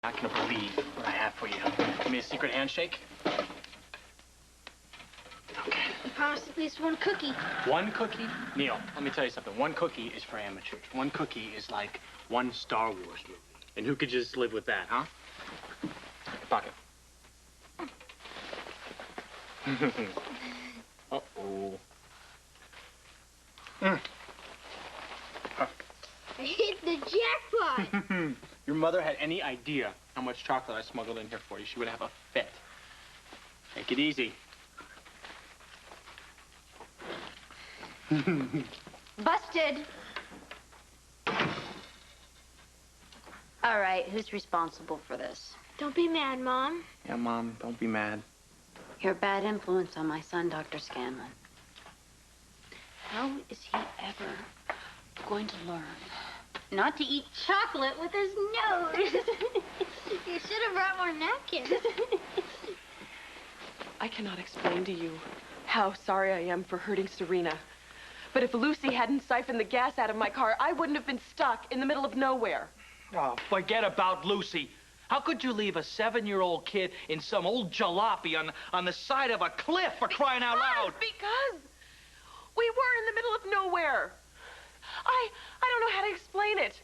Not gonna believe what I have for you. Give me a secret handshake. Okay. You promised at least one cookie. One cookie? Neil, let me tell you something. One cookie is for amateurs. One cookie is like one Star Wars movie. And who could just live with that, huh? Pocket. Uh-oh. I hit the jackpot. Your mother had any idea how much chocolate I smuggled in here for you, she would have a fit. Take it easy. Busted. All right, who's responsible for this? Don't be mad, Mom. Yeah, Mom, don't be mad. You're a bad influence on my son, Dr. Scanlon. How is he ever going to learn not to eat chocolate with his nose? You should have brought more napkins. I cannot explain to you how sorry I am for hurting Serena. But if Lucy hadn't siphoned the gas out of my car, I wouldn't have been stuck in the middle of nowhere. Oh, forget about Lucy. How could you leave a 7-year-old kid in some old jalopy on the side of a cliff for crying out loud? Because we were in the middle of nowhere. I don't know how to explain it.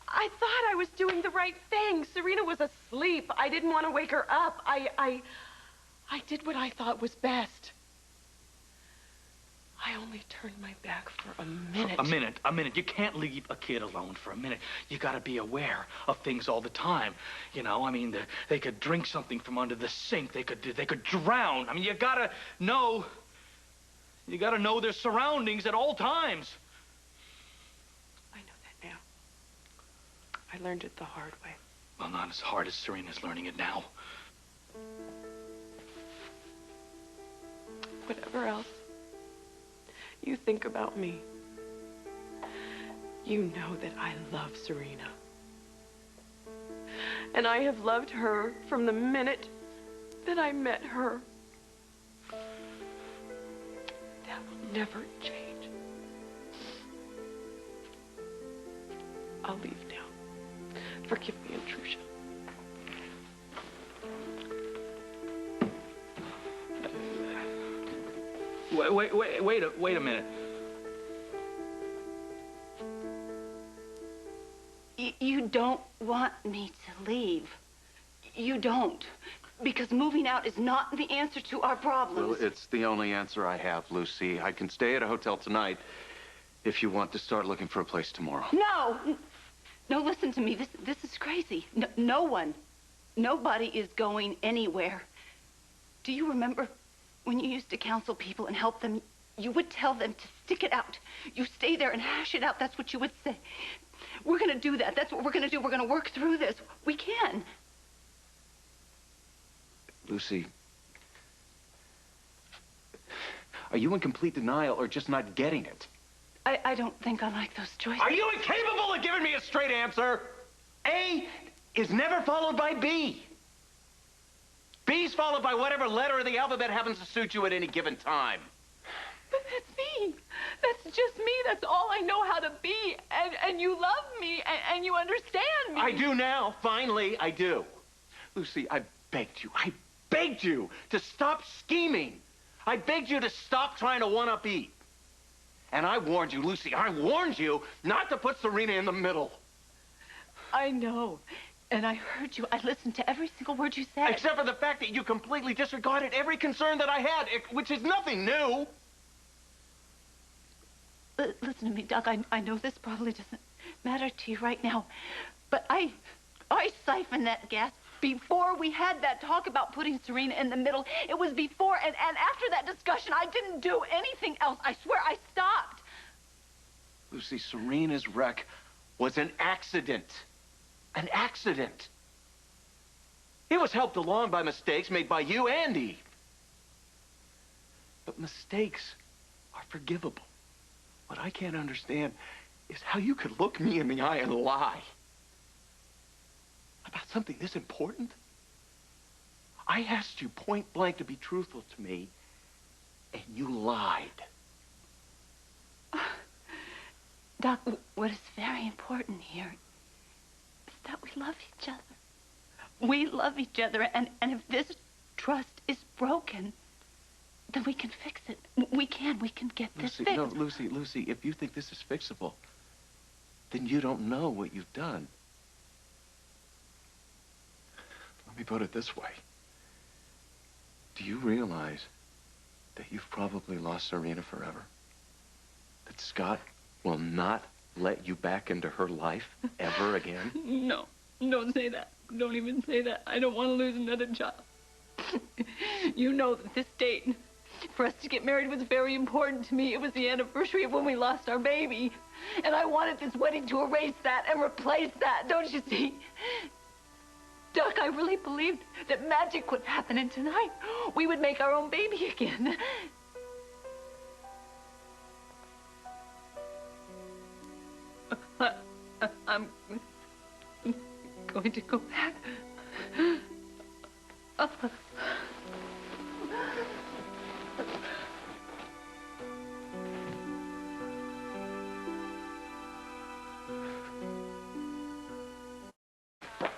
I thought I was doing the right thing. Serena was asleep. I didn't want to wake her up. I did what I thought was best. I only turned my back for a minute. A minute. You can't leave a kid alone for a minute. You gotta be aware of things all the time. You know, I mean, they could drink something from under the sink. They could drown. I mean, you gotta know their surroundings at all times. I know that now. I learned it the hard way. Well, not as hard as Serena's learning it now. Whatever else you think about me, you know that I love Serena. And I have loved her from the minute that I met her. That will never change. I'll leave now. Forgive me, Intrusha. Wait a minute. You don't want me to leave. You don't. Because moving out is not the answer to our problems. Well, it's the only answer I have, Lucy. I can stay at a hotel tonight if you want to start looking for a place tomorrow. No! No, listen to me. This is crazy. No one, nobody is going anywhere. Do you remember when you used to counsel people and help them? You would tell them to stick it out. You stay there and hash it out. That's what you would say. We're going to do that. That's what we're going to do. We're going to work through this. We can. Lucy, are you in complete denial or just not getting it? I don't think I like those choices. Are you incapable of giving me a straight answer? A is never followed by B. B's followed by whatever letter of the alphabet happens to suit you at any given time. But that's me. That's just me. That's all I know how to be. And you love me, and you understand me. I do now. Finally, I do. Lucy, I begged you to stop scheming. I begged you to stop trying to one-up Eve. And I warned you, Lucy, I warned you not to put Serena in the middle. I know. And I heard you. I listened to every single word you said. Except for the fact that you completely disregarded every concern that I had, which is nothing new. Listen to me, Doc. I know this probably doesn't matter to you right now, but I siphoned that gas before we had that talk about putting Serena in the middle. It was before, and after that discussion, I didn't do anything else. I swear, I stopped. Lucy, Serena's wreck was an accident. An accident. It was helped along by mistakes made by you and Eve. But mistakes are forgivable. What I can't understand is how you could look me in the eye and lie about something this important. I asked you point blank to be truthful to me, and you lied. Doc, what is very important here is that we love each other. We love each other, and if this trust is broken, then we can fix it. We can get this Lucy, fixed. no, Lucy, if you think this is fixable, then you don't know what you've done. Let me put it this way. Do you realize that you've probably lost Serena forever? That Scott will not let you back into her life ever again? No, don't say that. Don't even say that. I don't want to lose another child. You know that this date, for us to get married, was very important to me. It was the anniversary of when we lost our baby. And I wanted this wedding to erase that and replace that, don't you see? Doc, I really believed that magic would happen, and tonight we would make our own baby again. I'm going to go back.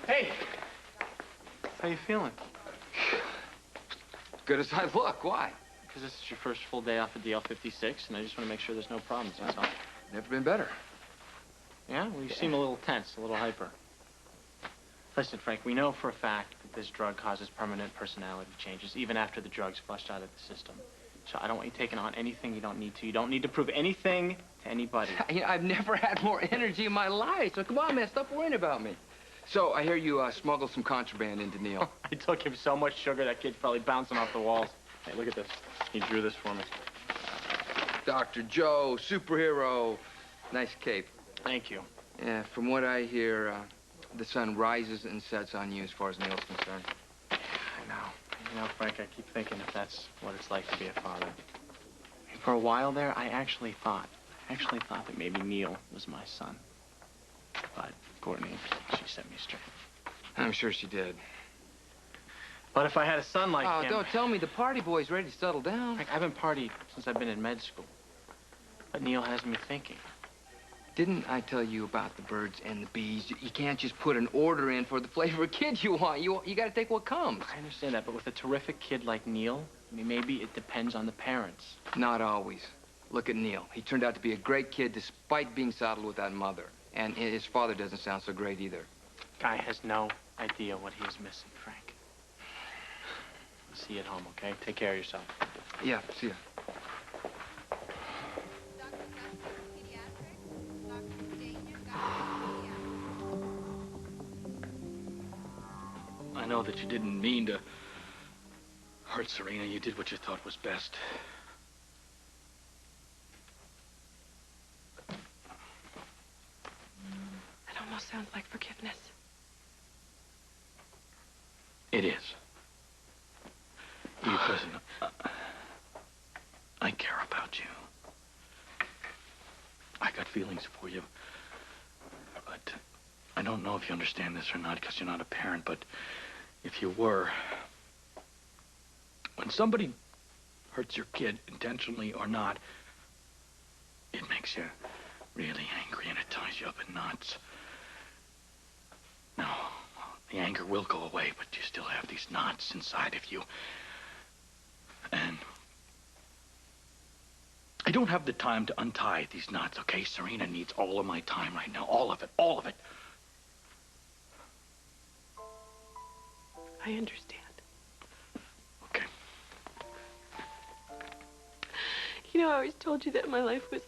Hey! How you feeling? Good as I look. Why? Because this is your first full day off at the L56, and I just want to make sure there's no problems, that's all. Never been better. Yeah? Well, you seem a little tense, a little hyper. Listen, Frank, we know for a fact that this drug causes permanent personality changes, even after the drug's flushed out of the system. So I don't want you taking on anything you don't need to. You don't need to prove anything to anybody. You know, I've never had more energy in my life. So come on, man, stop worrying about me. So I hear you smuggled some contraband into Neil. I took him so much sugar, that kid's probably bouncing off the walls. Hey, look at this. He drew this for me. Dr. Joe, superhero. Nice cape. Thank you. Yeah, from what I hear, the sun rises and sets on you as far as Neil's concerned. I know. You know, Frank, I keep thinking if that's what it's like to be a father. For a while there, I actually thought that maybe Neil was my son. But Courtney, she set me straight. I'm sure she did. But if I had a son like him... Oh, don't tell me the party boy's ready to settle down. Frank, I haven't partied since I've been in med school. But Neil has me thinking. Didn't I tell you about the birds and the bees? You can't just put an order in for the flavor of kid you want. You got to take what comes. I understand that, but with a terrific kid like Neil, I mean, maybe it depends on the parents. Not always. Look at Neil. He turned out to be a great kid despite being saddled with that mother. And his father doesn't sound so great either. Guy has no idea what he is missing, Frank. I'll see you at home, okay? Take care of yourself. Yeah, see ya. I know that you didn't mean to hurt Serena. You did what you thought was best. That almost sounds like forgiveness. It is. Because I care about you. I got feelings for you. But I don't know if you understand this or not because you're not a parent, but if you were, when somebody hurts your kid intentionally or not, it makes you really angry and it ties you up in knots. Now, the anger will go away, but you still have these knots inside of you. And I don't have the time to untie these knots, okay? Serena needs all of my time right now. All of it, all of it. I understand. Okay. You know, I always told you that my life was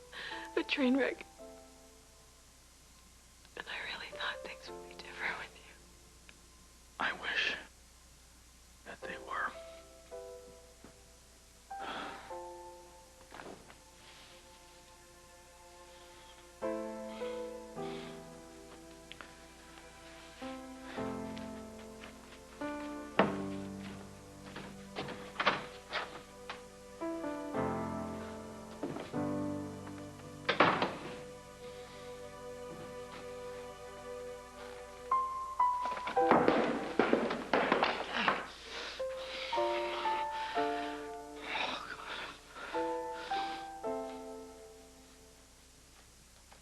a train wreck. And I really thought things would be different with you. I wish that they were.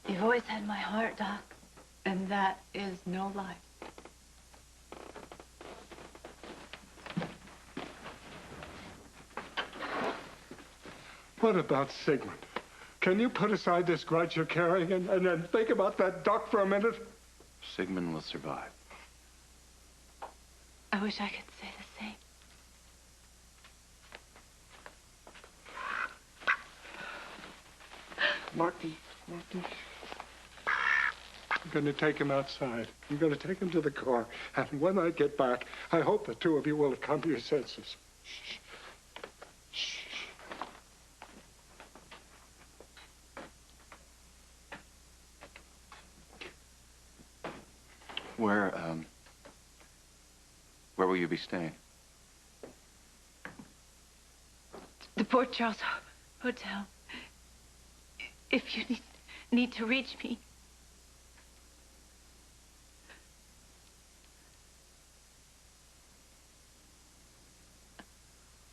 You've always had my heart, Doc, and that is no lie. What about Sigmund? Can you put aside this grudge you're carrying and then think about that duck for a minute? Sigmund will survive. I wish I could say the same. Martin. I'm going to take him outside. I'm going to take him to the car. And when I get back, I hope the two of you will have come to your senses. Shh. Where will you be staying? The Port Charles Hotel. If you need to reach me.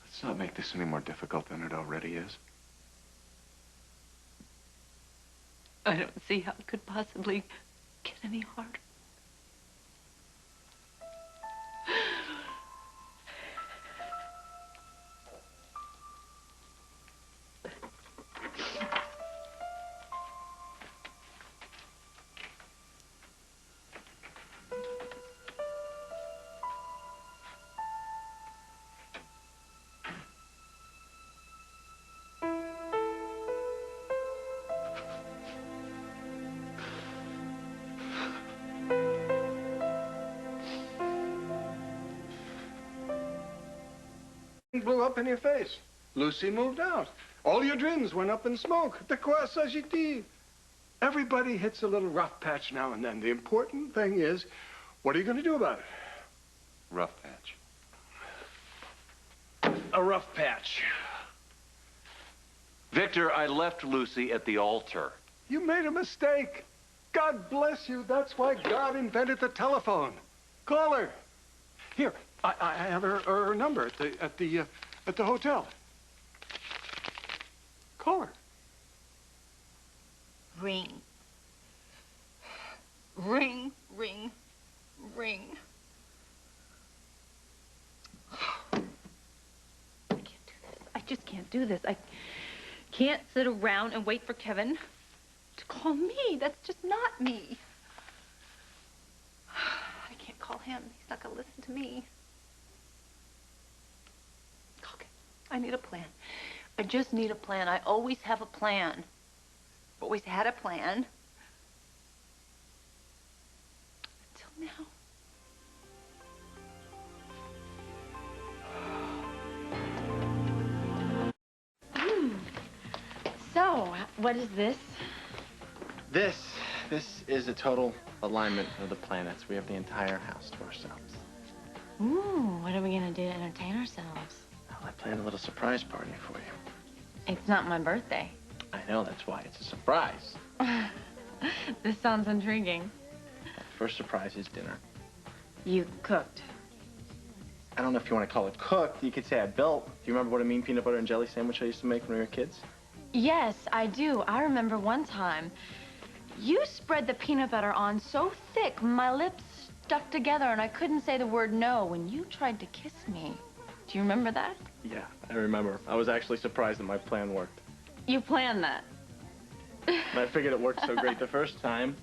Let's not make this any more difficult than it already is. I don't see how it could possibly get any harder. Blew up in your face. Lucy moved out. All your dreams went up in smoke. De quoi s'agit-il? Everybody hits a little rough patch now and then. The important thing is, what are you going to do about it? Rough patch. A rough patch. Victor, I left Lucy at the altar. You made a mistake. God bless you. That's why God invented the telephone. Call her. Here, I have her number at the hotel. Call her. Ring. Ring, ring, ring. I can't do this. I just can't do this. I can't sit around and wait for Kevin to call me. That's just not me. I can't call him. He's not going to listen to me. Okay. I need a plan. I just need a plan. I always have a plan. I've always had a plan. Until now. So, what is this? This is a total alignment of the planets. We have the entire house to ourselves. Ooh, what are we gonna do to entertain ourselves? Well, I planned a little surprise party for you. It's not my birthday. I know, that's why it's a surprise. This sounds intriguing. First surprise is dinner. You cooked. I don't know if you want to call it cooked. You could say I built. Do you remember what a mean peanut butter and jelly sandwich I used to make when we were kids? Yes, I do. I remember one time. You spread the peanut butter on so thick, my lips stuck together and I couldn't say the word no when you tried to kiss me. Do you remember that? Yeah, I remember. I was actually surprised that my plan worked. You planned that. And I figured it worked so great the first time.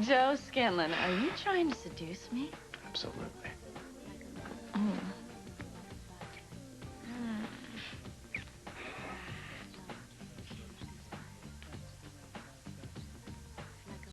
Joe Scanlon, are you trying to seduce me? Absolutely.